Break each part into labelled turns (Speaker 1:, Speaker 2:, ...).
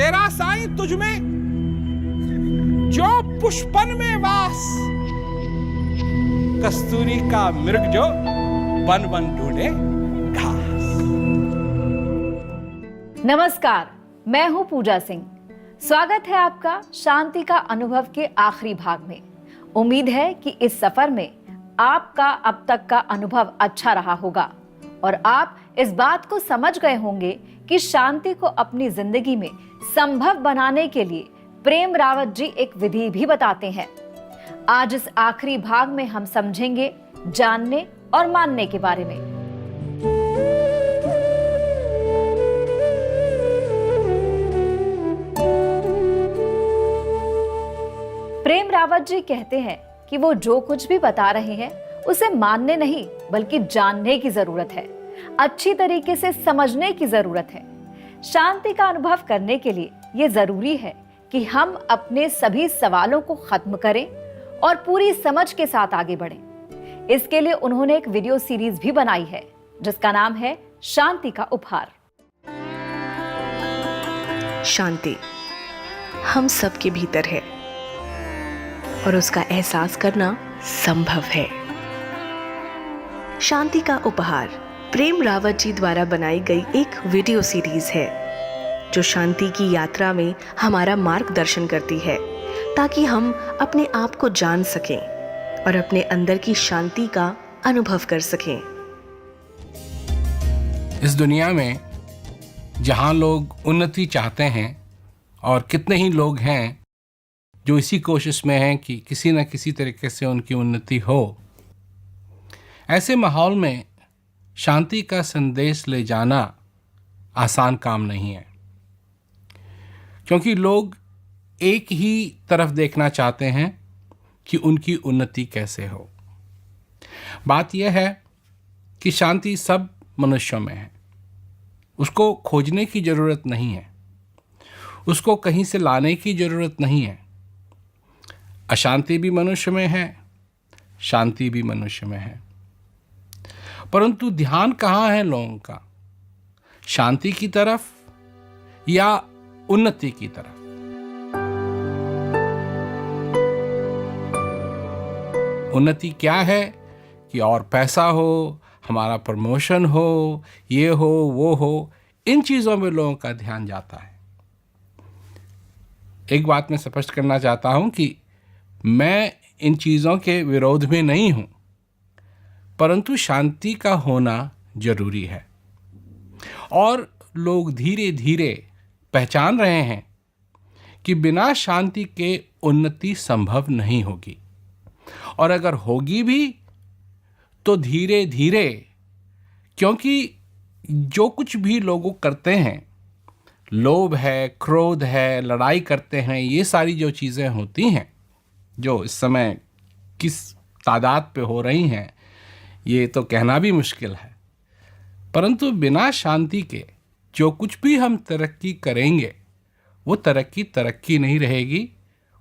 Speaker 1: तेरा साईं तुझ में जो पुष्पन में वास, कस्तूरी का मृग जो बन बन ढूंढे घास।
Speaker 2: नमस्कार, मैं हूं पूजा सिंह। स्वागत है आपका शांति का अनुभव के आखिरी भाग में। उम्मीद है कि इस सफर में आपका अब तक का अनुभव अच्छा रहा होगा और आप इस बात को समझ गए होंगे कि शांति को अपनी जिंदगी में संभव बनाने के लिए प्रेम रावत जी एक विधि भी बताते हैं। आज इस आखिरी भाग में हम समझेंगे जानने और मानने के बारे में। प्रेम रावत जी कहते हैं कि वो जो कुछ भी बता रहे हैं उसे मानने नहीं बल्कि जानने की जरूरत है, अच्छी तरीके से समझने की जरूरत है। शांति का अनुभव करने के लिए ये जरूरी है कि हम अपने सभी सवालों को खत्म करें और पूरी समझ के साथ आगे बढ़ें। इसके लिए उन्होंने एक वीडियो सीरीज भी बनाई है जिसका नाम है शांति का उपहार।
Speaker 3: शांति हम सबके भीतर है और उसका एहसास करना संभव है। शांति का उपहार प्रेम रावत जी द्वारा बनाई गई एक वीडियो सीरीज है जो शांति की यात्रा में हमारा मार्गदर्शन करती है ताकि हम अपने आप को जान सकें और अपने अंदर की शांति का अनुभव कर सकें।
Speaker 1: इस दुनिया में जहां लोग उन्नति चाहते हैं और कितने ही लोग हैं जो इसी कोशिश में हैं कि किसी न किसी तरीके से उनकी उन्नति हो, ऐसे माहौल में शांति का संदेश ले जाना आसान काम नहीं है, क्योंकि लोग एक ही तरफ देखना चाहते हैं कि उनकी उन्नति कैसे हो। बात यह है कि शांति सब मनुष्यों में है, उसको खोजने की ज़रूरत नहीं है, उसको कहीं से लाने की ज़रूरत नहीं है। अशांति भी मनुष्य में है, शांति भी मनुष्य में है, परंतु ध्यान कहाँ है लोगों का, शांति की तरफ या उन्नति की तरफ? उन्नति क्या है कि और पैसा हो, हमारा प्रमोशन हो, ये हो वो हो, इन चीज़ों में लोगों का ध्यान जाता है। एक बात मैं स्पष्ट करना चाहता हूँ कि मैं इन चीज़ों के विरोध में नहीं हूँ, परंतु शांति का होना जरूरी है और लोग धीरे धीरे पहचान रहे हैं कि बिना शांति के उन्नति संभव नहीं होगी, और अगर होगी भी तो धीरे धीरे, क्योंकि जो कुछ भी लोग करते हैं, लोभ है, क्रोध है, लड़ाई करते हैं, ये सारी जो चीज़ें होती हैं जो इस समय किस तादाद पे हो रही हैं ये तो कहना भी मुश्किल है, परंतु बिना शांति के जो कुछ भी हम तरक्की करेंगे वो तरक्की नहीं रहेगी,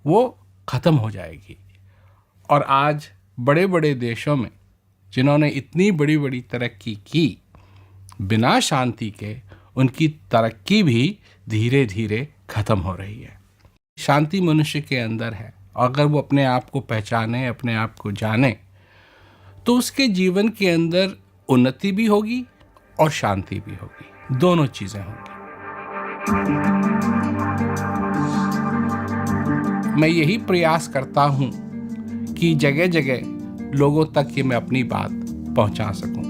Speaker 1: वो ख़त्म हो जाएगी। और आज बड़े बड़े देशों में जिन्होंने इतनी बड़ी बड़ी तरक्की की, बिना शांति के उनकी तरक्की भी धीरे धीरे ख़त्म हो रही है। शांति मनुष्य के अंदर है, अगर वो अपने आप को पहचाने, अपने आप को जाने, तो उसके जीवन के अंदर उन्नति भी होगी और शांति भी होगी, दोनों चीज़ें होंगी। मैं यही प्रयास करता हूँ कि जगह जगह लोगों तक ये मैं अपनी बात पहुँचा सकूँ।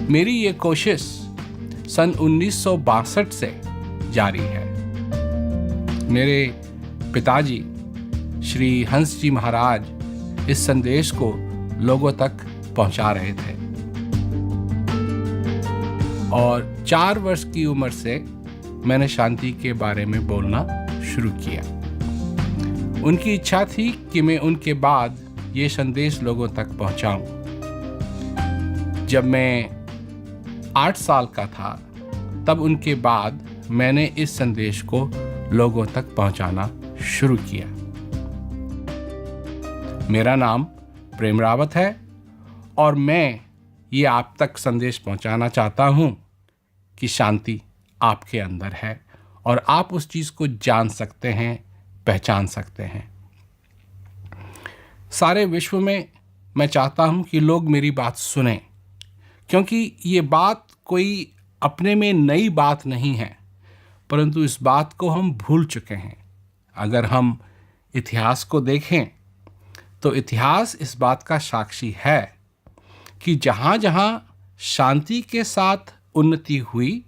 Speaker 1: मेरी ये कोशिश सन 1962 से जारी है। मेरे पिताजी श्री हंस जी महाराज इस संदेश को लोगों तक पहुंचा रहे थे और 4 वर्ष की उम्र से मैंने शांति के बारे में बोलना शुरू किया। उनकी इच्छा थी कि मैं उनके बाद ये संदेश लोगों तक पहुंचाऊं। जब मैं 8 साल का था तब उनके बाद मैंने इस संदेश को लोगों तक पहुंचाना शुरू किया। मेरा नाम प्रेम रावत है और मैं ये आप तक संदेश पहुंचाना चाहता हूं कि शांति आपके अंदर है और आप उस चीज़ को जान सकते हैं, पहचान सकते हैं। सारे विश्व में मैं चाहता हूँ कि लोग मेरी बात सुनें, क्योंकि ये बात कोई अपने में नई बात नहीं है, परंतु इस बात को हम भूल चुके हैं। अगर हम इतिहास को देखें तो इतिहास इस बात का साक्षी है कि जहाँ जहाँ शांति के साथ उन्नति हुई,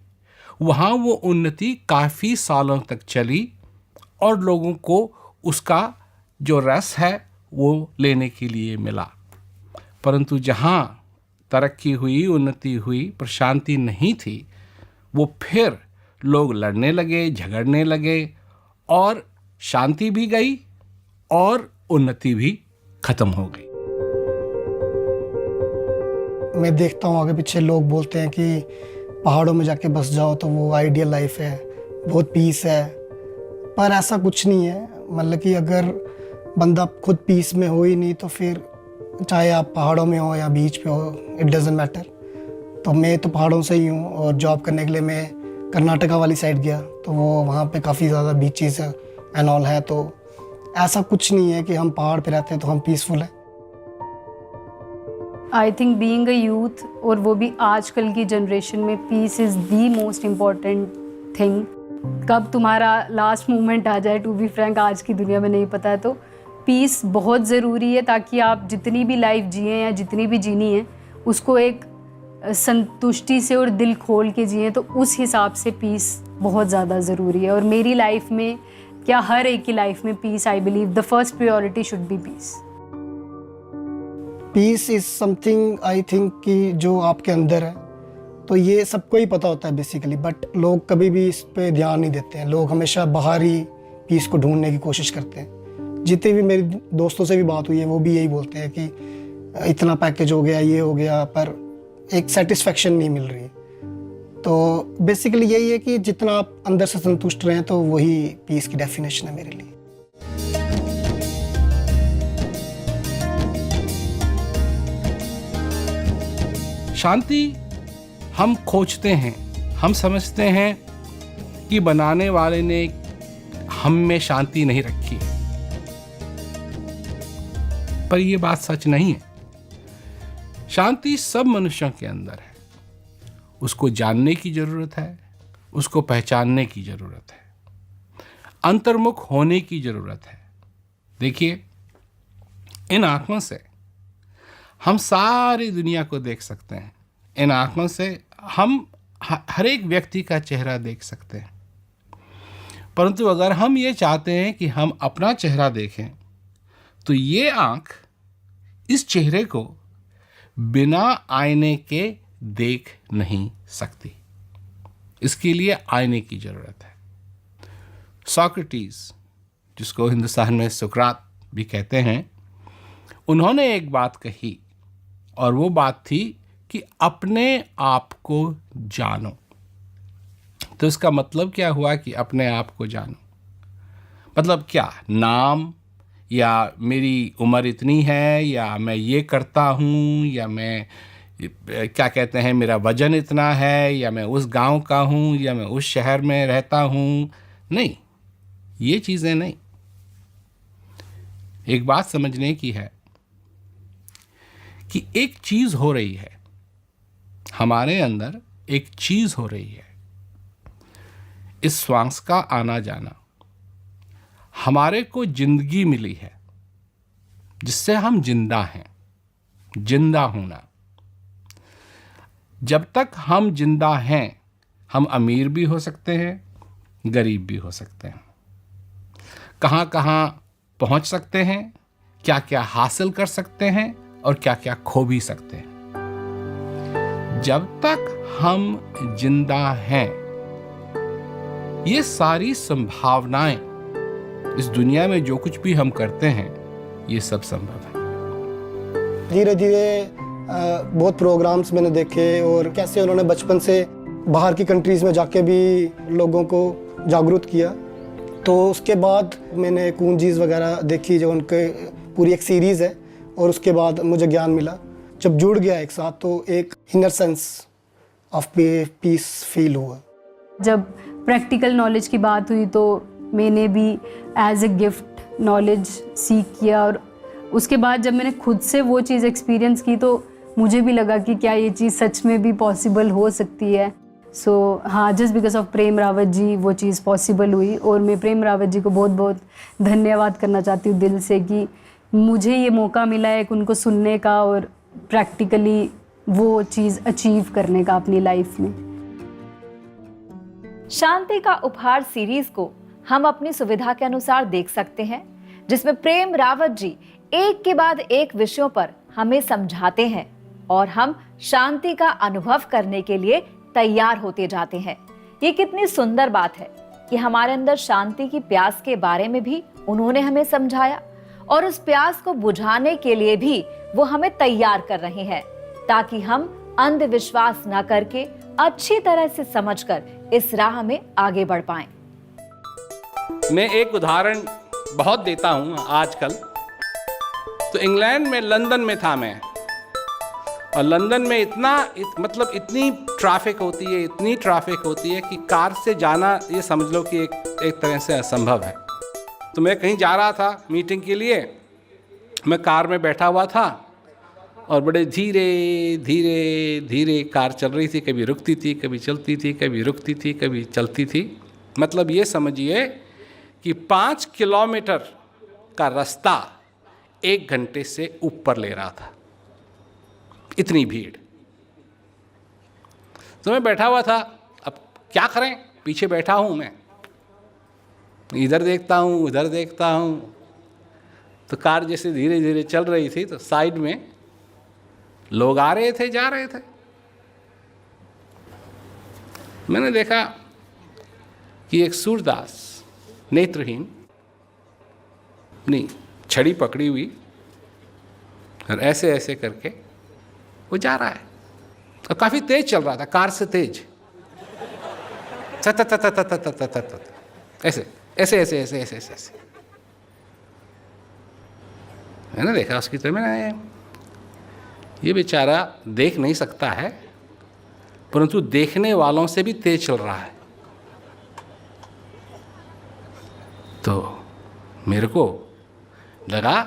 Speaker 1: वहाँ वो उन्नति काफ़ी सालों तक चली और लोगों को उसका जो रस है वो लेने के लिए मिला। परंतु जहाँ तरक्की हुई, उन्नति हुई, पर शांति नहीं थी, वो फिर लोग लड़ने लगे, झगड़ने लगे और शांति भी गई और उन्नति भी खत्म हो गई।
Speaker 4: मैं देखता हूँ आगे पीछे लोग बोलते हैं कि पहाड़ों में जाके बस जाओ तो वो आइडियल लाइफ है, बहुत पीस है, पर ऐसा कुछ नहीं है। मतलब कि अगर बंदा खुद पीस में हो ही नहीं तो फिर चाहे आप पहाड़ों में हो या बीच पे हो, इट डजंट मैटर। तो मैं तो पहाड़ों से ही हूँ और जॉब करने के लिए मैं कर्नाटका वाली साइड गया तो वो वहाँ पे काफ़ी ज़्यादा बीचेस है एंड ऑल है। तो ऐसा कुछ नहीं है कि हम पहाड़ पे रहते हैं तो हम पीसफुल हैं।
Speaker 5: I think being a youth, और वो भी आजकल की जनरेशन में, peace is the most important thing. कब तुम्हारा लास्ट मोमेंट आ जाए, टू बी फ्रैंक, आज की दुनिया में नहीं पता है। तो पीस बहुत ज़रूरी है ताकि आप जितनी भी लाइफ जिए या जितनी भी जीनी है उसको एक संतुष्टि से और दिल खोल के जिए। तो उस हिसाब से पीस बहुत ज़्यादा ज़रूरी है। और मेरी लाइफ में, क्या हर एक की लाइफ में, peace, I believe the first priority should be peace.
Speaker 4: Peace is something I think कि जो आपके अंदर है, तो ये सबको ही पता होता है बेसिकली, बट लोग कभी भी इस पे ध्यान नहीं देते हैं। लोग हमेशा बाहर ही पीस को ढूंढने की कोशिश करते हैं। जितने भी मेरे दोस्तों से भी बात हुई है वो भी यही बोलते हैं कि इतना पैकेज हो गया, ये हो गया, पर एक सेटिस्फेक्शन नहीं मिल रही। तो बेसिकली यही है कि जितना आप अंदर से संतुष्ट रहें तो वही पीस की डेफिनेशन है मेरे लिए।
Speaker 1: शांति हम खोजते हैं, हम समझते हैं कि बनाने वाले ने हम में शांति नहीं रखी है, पर यह बात सच नहीं है। शांति सब मनुष्यों के अंदर है। उसको जानने की जरूरत है, उसको पहचानने की जरूरत है, अंतर्मुख होने की जरूरत है। देखिए, इन आंखों से हम सारी दुनिया को देख सकते हैं। इन आंखों से हम हर एक व्यक्ति का चेहरा देख सकते हैं। परंतु अगर हम ये चाहते हैं कि हम अपना चेहरा देखें, तो ये आंख इस चेहरे को बिना आईने के देख नहीं सकती। इसके लिए आईने की जरूरत है। सोक्रेटिस, जिसको हिंदुस्तान में सुकरात भी कहते हैं, उन्होंने एक बात कही और वो बात थी कि अपने आप को जानो। तो इसका मतलब क्या हुआ कि अपने आप को जानो? मतलब क्या? नाम, या मेरी उम्र इतनी है, या मैं ये करता हूँ, या मैं क्या कहते हैं मेरा वजन इतना है, या मैं उस गांव का हूँ, या मैं उस शहर में रहता हूँ। नहीं, ये चीज़ें नहीं। एक बात समझने की है कि एक चीज़ हो रही है हमारे अंदर, एक चीज़ हो रही है। इस श्वास का आना जाना, हमारे को जिंदगी मिली है जिससे हम जिंदा हैं। जिंदा होना, जब तक हम जिंदा हैं, हम अमीर भी हो सकते हैं, गरीब भी हो सकते हैं, कहाँ कहाँ पहुँच सकते हैं, क्या क्या हासिल कर सकते हैं और क्या क्या खो भी सकते हैं। जब तक हम जिंदा हैं, ये सारी संभावनाएं, इस दुनिया में जो कुछ भी हम करते हैं, ये सब संभव है।
Speaker 4: धीरे धीरे बहुत प्रोग्राम्स मैंने देखे और कैसे उन्होंने बचपन से बाहर की कंट्रीज़ में जाके भी लोगों को जागरूक किया। तो उसके बाद मैंने कूंजीज़ वगैरह देखी, जो उनके पूरी एक सीरीज़ है, और उसके बाद मुझे ज्ञान मिला। जब जुड़ गया एक साथ तो एक inner sense of peace feel हुआ।
Speaker 5: जब प्रैक्टिकल नॉलेज की बात हुई तो मैंने भी एज ए गिफ्ट नॉलेज सीख किया, और उसके बाद जब मैंने खुद से वो चीज़ एक्सपीरियंस की तो मुझे भी लगा कि क्या ये चीज़ सच में भी पॉसिबल हो सकती है। सो हाँ, जस्ट बिकॉज ऑफ प्रेम रावत जी वो चीज़ पॉसिबल हुई, और मैं प्रेम रावत जी को बहुत बहुत धन्यवाद करना चाहती हूँ दिल से कि मुझे ये मौका मिला है उनको सुनने का और प्रैक्टिकली वो चीज़ अचीव करने का अपनी लाइफ में।
Speaker 2: शांति का उपहार सीरीज को हम अपनी सुविधा के अनुसार देख सकते हैं, जिसमें प्रेम रावत जी एक के बाद एक विषयों पर हमें समझाते हैं और हम शांति का अनुभव करने के लिए तैयार होते जाते हैं। ये कितनी सुंदर बात है कि हमारे अंदर शांति की प्यास के बारे में भी उन्होंने हमें समझाया, और उस प्यास को बुझाने के लिए भी वो हमें तैयार कर रहे हैं, ताकि हम अंधविश्वास न करके अच्छी तरह से समझकर इस राह में आगे बढ़ पाएं।
Speaker 1: मैं एक उदाहरण बहुत देता हूं आजकल। तो इंग्लैंड में, लंदन में था मैं, और लंदन में मतलब इतनी ट्रैफिक होती है, इतनी ट्रैफिक होती है कि कार से जाना ये समझ लो कि एक तरह से असंभव है। तो मैं कहीं जा रहा था मीटिंग के लिए, मैं कार में बैठा हुआ था और बड़े धीरे धीरे धीरे कार चल रही थी, कभी रुकती थी, कभी चलती थी, कभी रुकती थी, कभी चलती थी। मतलब ये समझिए कि 5 किलोमीटर का रास्ता 1 घंटे से ऊपर ले रहा था, इतनी भीड़। तो मैं बैठा हुआ था, अब क्या करें, पीछे बैठा हूँ मैं, इधर देखता हूँ उधर देखता हूँ। तो कार जैसे धीरे धीरे चल रही थी तो साइड में लोग आ रहे थे, जा रहे थे। मैंने देखा कि एक सूरदास नेत्रहीन अपनी छड़ी पकड़ी हुई और ऐसे ऐसे करके वो जा रहा है, और काफी तेज चल रहा था, कार से तेज, ऐसे ऐसे ऐसे ऐसे ऐसे ऐसे ऐसे। मैंने देखा उसकी, तो मैंने, ये बेचारा देख नहीं सकता है, परंतु देखने वालों से भी तेज चल रहा है। तो मेरे को लगा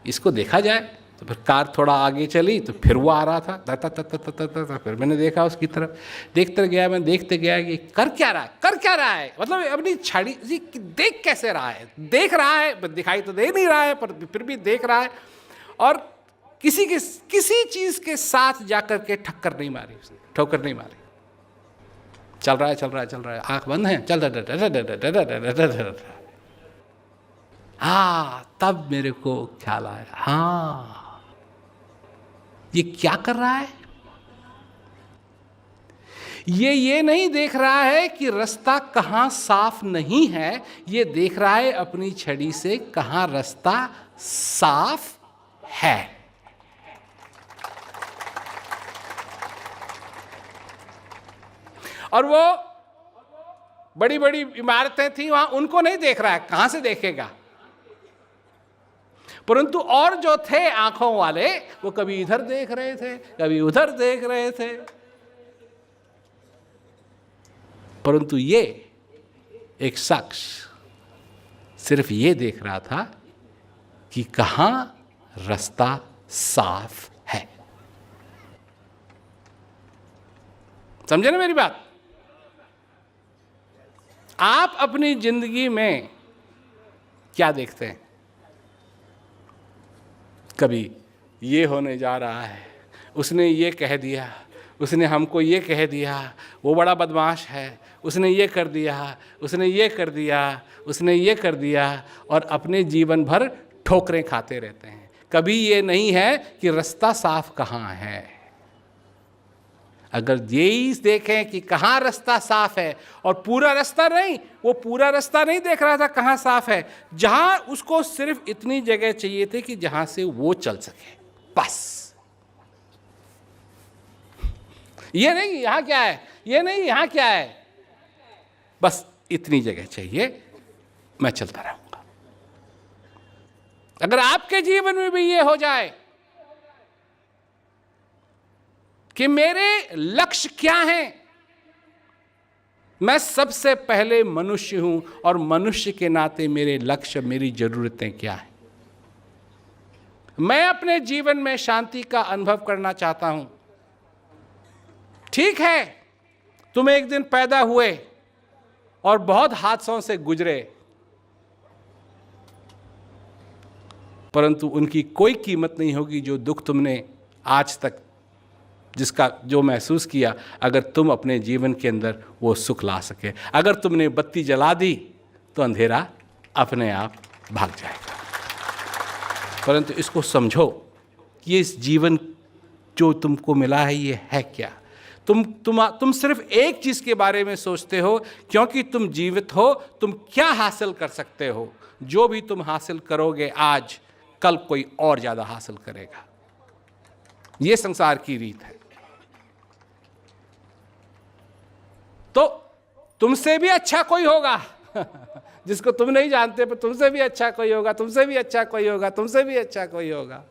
Speaker 1: इसको देखा जाए, तो फिर कार थोड़ा आगे चली तो फिर वो आ रहा था, फिर मैंने देखा उसकी तरफ, देखते गया, मैं देखते गया कि कर क्या रहा है, मतलब अपनी छड़ी देख कैसे रहा है, देख रहा है, दिखाई तो दे नहीं रहा है पर फिर भी देख रहा है, और किसी चीज के साथ जाकर के ठोकर नहीं मारी, चल रहा है, आंख बंद है, चल। हाँ, तब मेरे को ख्याल आया, हाँ ये क्या कर रहा है, ये नहीं देख रहा है कि रास्ता कहाँ साफ नहीं है, ये देख रहा है अपनी छड़ी से कहाँ रास्ता साफ है। और वो बड़ी बड़ी इमारतें थी वहां, उनको नहीं देख रहा है, कहां से देखेगा, परंतु और जो थे आंखों वाले वो कभी इधर देख रहे थे, कभी उधर देख रहे थे, परंतु ये एक शख्स सिर्फ ये देख रहा था कि कहां रास्ता साफ है। समझे ना मेरी बात? आप अपनी जिंदगी में क्या देखते हैं? कभी ये होने जा रहा है, उसने ये कह दिया, उसने हमको ये कह दिया, वो बड़ा बदमाश है, उसने ये कर दिया, उसने ये कर दिया, उसने ये कर दिया, और अपने जीवन भर ठोकरें खाते रहते हैं। कभी ये नहीं है कि रास्ता साफ कहाँ है। अगर यही देखें कि कहाँ रास्ता साफ है, और पूरा रास्ता नहीं, वो पूरा रास्ता नहीं देख रहा था कहाँ साफ है, जहाँ उसको सिर्फ इतनी जगह चाहिए थी कि जहाँ से वो चल सके, बस। ये नहीं यहाँ क्या है, ये नहीं यहाँ क्या है, बस इतनी जगह चाहिए, मैं चलता रहूँगा। अगर आपके जीवन में भी ये हो जाए कि मेरे लक्ष्य क्या हैं, मैं सबसे पहले मनुष्य हूं और मनुष्य के नाते मेरे लक्ष्य, मेरी जरूरतें क्या है। मैं अपने जीवन में शांति का अनुभव करना चाहता हूं। ठीक है, तुम एक दिन पैदा हुए और बहुत हादसों से गुजरे, परंतु उनकी कोई कीमत नहीं होगी जो दुख तुमने आज तक जिसका जो महसूस किया, अगर तुम अपने जीवन के अंदर वो सुख ला सके। अगर तुमने बत्ती जला दी तो अंधेरा अपने आप भाग जाएगा। परंतु इसको समझो कि इस जीवन जो तुमको मिला है ये है क्या। तुम सिर्फ एक चीज के बारे में सोचते हो, क्योंकि तुम जीवित हो, तुम क्या हासिल कर सकते हो। जो भी तुम हासिल करोगे आज, कल कोई और ज्यादा हासिल करेगा। ये संसार की रीत है। तो तुमसे भी अच्छा कोई होगा जिसको तुम नहीं जानते, पर तुमसे भी अच्छा कोई होगा, तुमसे भी अच्छा कोई होगा, तुमसे भी अच्छा कोई होगा।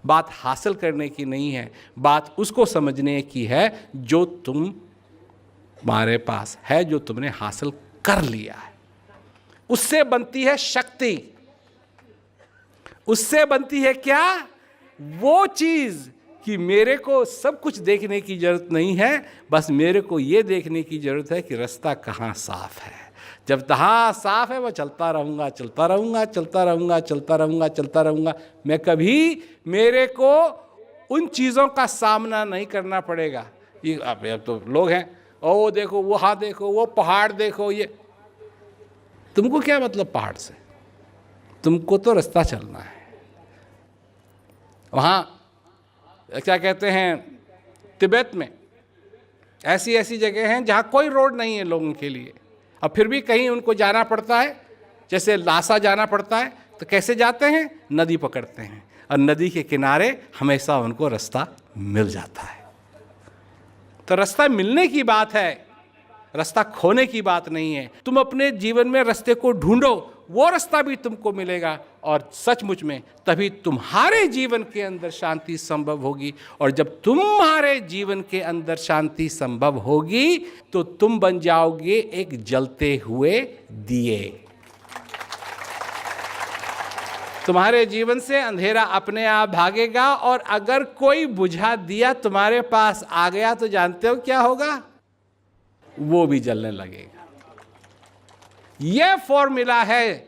Speaker 1: बात हासिल करने की नहीं है, बात उसको समझने की है जो तुम्हारे पास है, जो तुमने हासिल कर लिया है। उससे बनती है शक्ति, उससे बनती है क्या, वो चीज कि मेरे को सब कुछ देखने की जरूरत नहीं है, बस मेरे को ये देखने की जरूरत है कि रास्ता कहाँ साफ है। जब तहाँ साफ है, मैं चलता रहूँगा, चलता रहूँगा, चलता रहूँगा, चलता रहूँगा, चलता रहूँगा। मैं कभी मेरे को उन चीज़ों का सामना नहीं करना पड़ेगा। ये अब तो लोग हैं, ओ वो देखो, वो हाँ देखो, वो पहाड़ देखो, ये तुमको क्या मतलब पहाड़ से? तुमको तो रास्ता चलना है। वहाँ क्या कहते हैं, तिब्बत में ऐसी ऐसी जगह हैं जहाँ कोई रोड नहीं है लोगों के लिए, और फिर भी कहीं उनको जाना पड़ता है। जैसे लासा जाना पड़ता है तो कैसे जाते हैं, नदी पकड़ते हैं, और नदी के किनारे हमेशा उनको रास्ता मिल जाता है। तो रास्ता मिलने की बात है, रास्ता खोने की बात नहीं है। तुम अपने जीवन में रास्ते को ढूंढो, वो रास्ता भी तुमको मिलेगा, और सचमुच में तभी तुम्हारे जीवन के अंदर शांति संभव होगी। और जब तुम्हारे जीवन के अंदर शांति संभव होगी तो तुम बन जाओगे एक जलते हुए दिए। तुम्हारे जीवन से अंधेरा अपने आप भागेगा, और अगर कोई बुझा दिया तुम्हारे पास आ गया तो जानते हो क्या होगा, वो भी जलने लगेगा। यह फॉर्मूला है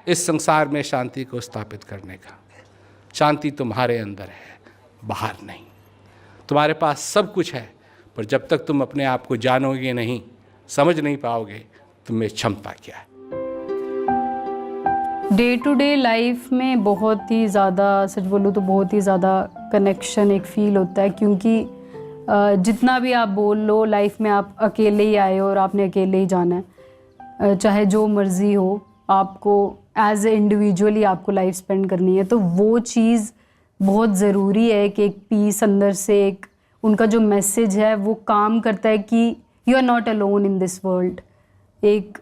Speaker 1: इस संसार में शांति को स्थापित करने का। शांति तुम्हारे अंदर है, बाहर नहीं। तुम्हारे पास सब कुछ है, पर जब तक तुम अपने आप को जानोगे नहीं, समझ नहीं पाओगे तुम्हें क्षमता क्या है।
Speaker 5: डे टू डे लाइफ में बहुत ही ज़्यादा, सच बोलूँ तो बहुत ही ज़्यादा कनेक्शन एक फील होता है, क्योंकि जितना भी आप बोल लो, लाइफ में आप अकेले ही आए हो और आपने अकेले ही जाना है। चाहे जो मर्ज़ी हो, आपको एज ए इंडिविजुअली आपको लाइफ स्पेंड करनी है। तो वो चीज़ बहुत ज़रूरी है कि एक पीस अंदर से, एक उनका जो मैसेज है वो काम करता है कि you are not alone in this world. एक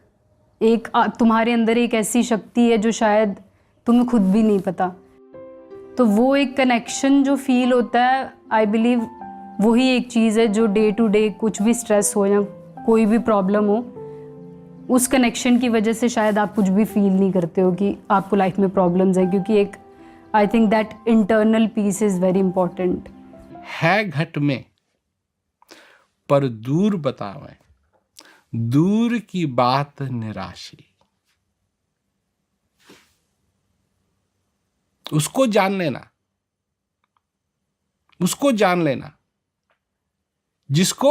Speaker 5: तुम्हारे अंदर एक ऐसी शक्ति है जो शायद तुम्हें खुद भी नहीं पता। तो वो एक कनेक्शन जो फील होता है, आई बिलीव वही एक चीज़ है जो डे टू डे कुछ भी स्ट्रेस हो या कोई भी प्रॉब्लम हो, उस कनेक्शन की वजह से शायद आप कुछ भी फील नहीं करते हो कि आपको लाइफ में प्रॉब्लम्स हैं, क्योंकि एक I think that internal peace is very important.
Speaker 1: है घट में पर दूर बतावें, दूर की बात निराशी। उसको जान लेना, उसको जान लेना जिसको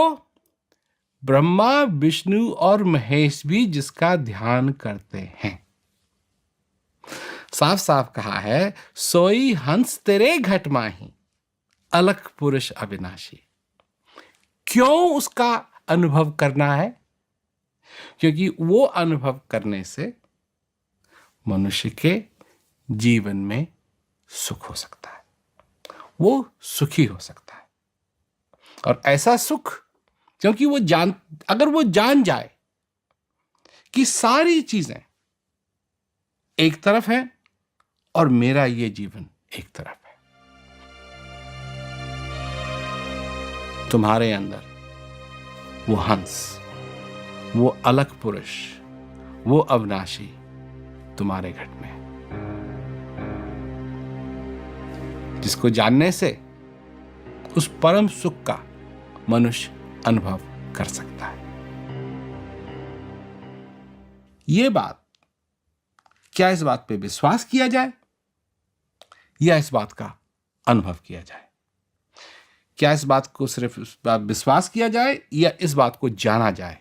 Speaker 1: ब्रह्मा, विष्णु और महेश भी जिसका ध्यान करते हैं। साफ साफ कहा है, सोई हंस तेरे घट माही, अलख पुरुष अविनाशी। क्यों उसका अनुभव करना है? क्योंकि वो अनुभव करने से मनुष्य के जीवन में सुख हो सकता है, वो सुखी हो सकता है। और ऐसा सुख, क्योंकि वो अगर वो जान जाए कि सारी चीजें एक तरफ है और मेरा ये जीवन एक तरफ है, तुम्हारे अंदर वो हंस, वो अलग पुरुष, वो अविनाशी तुम्हारे घट में है, जिसको जानने से उस परम सुख का मनुष्य अनुभव कर सकता है। ये बात, क्या इस बात पे विश्वास किया जाए या इस बात का अनुभव किया जाए? क्या इस बात को सिर्फ विश्वास किया जाए या इस बात को जाना जाए?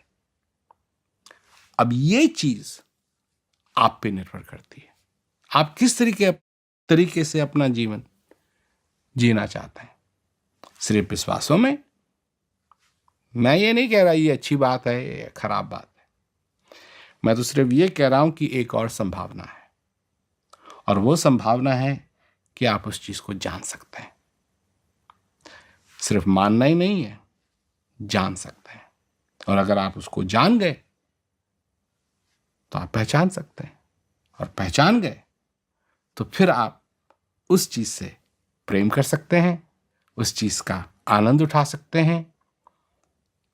Speaker 1: अब ये चीज आप पे निर्भर करती है। आप किस तरीके से अपना जीवन जीना चाहते हैं। सिर्फ विश्वासों में? मैं ये नहीं कह रहा ये अच्छी बात है या खराब बात है, मैं तो सिर्फ ये कह रहा हूं कि एक और संभावना है, और वो संभावना है कि आप उस चीज को जान सकते हैं। सिर्फ मानना ही नहीं है, जान सकते हैं। और अगर आप उसको जान गए तो आप पहचान सकते हैं, और पहचान गए तो फिर आप उस चीज से प्रेम कर सकते हैं, उस चीज का आनंद उठा सकते हैं,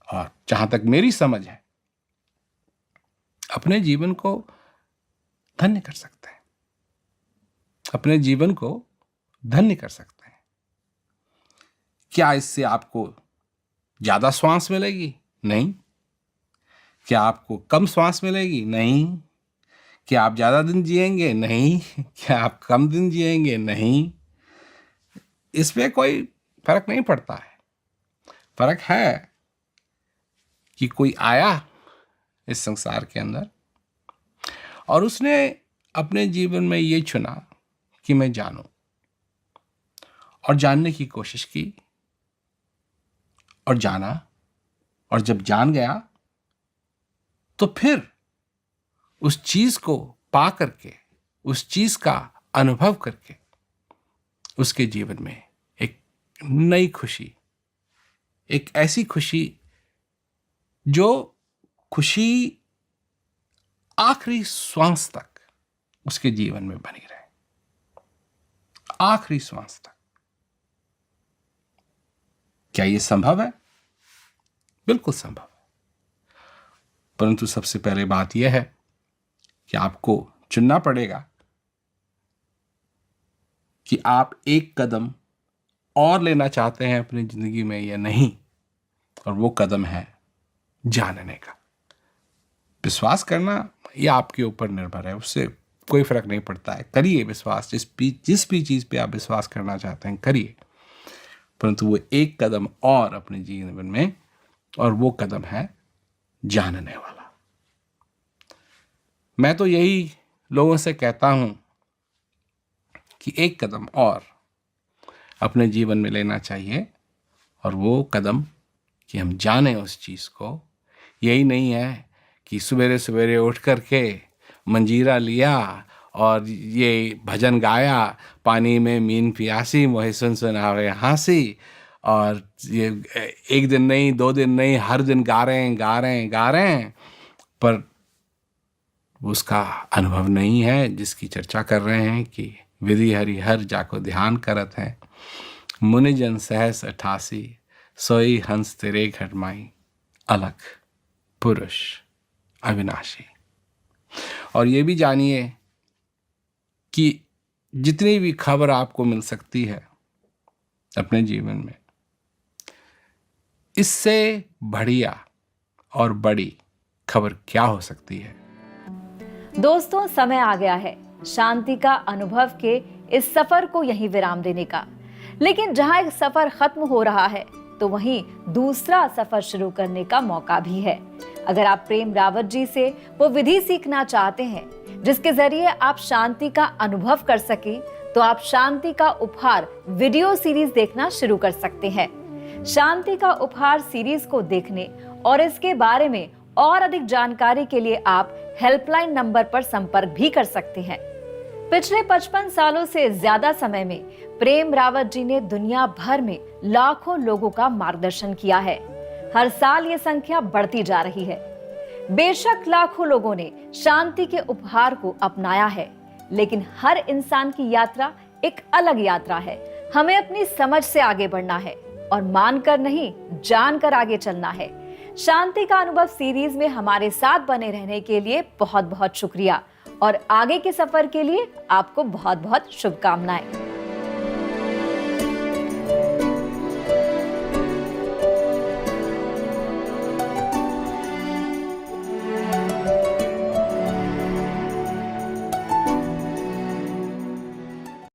Speaker 1: और जहां तक मेरी समझ है अपने जीवन को धन्य कर सकते हैं, अपने जीवन को धन्य कर सकते हैं। क्या इससे आपको ज्यादा श्वास मिलेगी? नहीं। क्या आपको कम श्वास मिलेगी? नहीं। क्या आप ज्यादा दिन जिएंगे? नहीं। क्या आप कम दिन जिएंगे? नहीं। इसमें कोई फर्क नहीं पड़ता है। फर्क है कि कोई आया इस संसार के अंदर और उसने अपने जीवन में ये चुना कि मैं जानूं, और जानने की कोशिश की और जाना, और जब जान गया तो फिर उस चीज को पा करके, उस चीज का अनुभव करके उसके जीवन में एक नई खुशी, एक ऐसी खुशी जो खुशी आखिरी श्वास तक उसके जीवन में बनी रहे, आखिरी श्वास तक। क्या यह संभव है? बिल्कुल संभव है। परंतु सबसे पहले बात यह है कि आपको चुनना पड़ेगा कि आप एक कदम और लेना चाहते हैं अपनी जिंदगी में या नहीं, और वो कदम है जानने का। विश्वास करना ये आपके ऊपर निर्भर है, उससे कोई फर्क नहीं पड़ता है। करिए विश्वास, जिस भी चीज पे आप विश्वास करना चाहते हैं करिए, परंतु वो एक कदम और अपने जीवन में, और वो कदम है जानने वाला। मैं तो यही लोगों से कहता हूं कि एक कदम और अपने जीवन में लेना चाहिए, और वो कदम कि हम जाने उस चीज को। यही नहीं है कि सवेरे सवेरे उठ करके मंजीरा लिया और ये भजन गाया, पानी में मीन प्यासी मोहे सुन सुनावे हांसी, और ये एक दिन नहीं, 2 दिन नहीं, हर दिन गा रहे हैं, पर उसका अनुभव नहीं है जिसकी चर्चा कर रहे हैं कि विधि हरि हर जाको ध्यान करत है, मुनिजन सहस 88 सोई हंस तेरे घट माई, अलग पुरुष अविनाशी। और ये भी जानिए कि जितनी भी खबर आपको मिल सकती है अपने जीवन में, इससे बढ़िया और बड़ी खबर क्या हो सकती है?
Speaker 2: दोस्तों, समय आ गया है शांति का अनुभव के इस सफर को यहीं विराम देने का। लेकिन जहां एक सफर खत्म हो रहा है तो वहीं दूसरा सफर शुरू करने का मौका भी है। अगर आप प्रेम रावत जी से वो विधि सीखना चाहते हैं जिसके जरिए आप शांति का अनुभव कर सके, तो आप शांति का उपहार वीडियो सीरीज देखना शुरू कर सकते हैं। शांति का उपहार सीरीज को देखने और इसके बारे में और अधिक जानकारी के लिए आप हेल्पलाइन नंबर पर संपर्क भी कर सकते हैं। पिछले 55 सालों से ज्यादा समय में प्रेम रावत जी ने दुनिया भर में लाखों लोगों का मार्गदर्शन किया है। हर साल ये संख्या बढ़ती जा रही है। बेशक लाखों लोगों ने शांति के उपहार को अपनाया है, लेकिन हर इंसान की यात्रा एक अलग यात्रा है। हमें अपनी समझ से आगे बढ़ना है और मानकर नहीं, जानकर आगे चलना है। शांति का अनुभव सीरीज में हमारे साथ बने रहने के लिए बहुत बहुत शुक्रिया और आगे के सफर के लिए आपको बहुत बहुत शुभकामनाएं।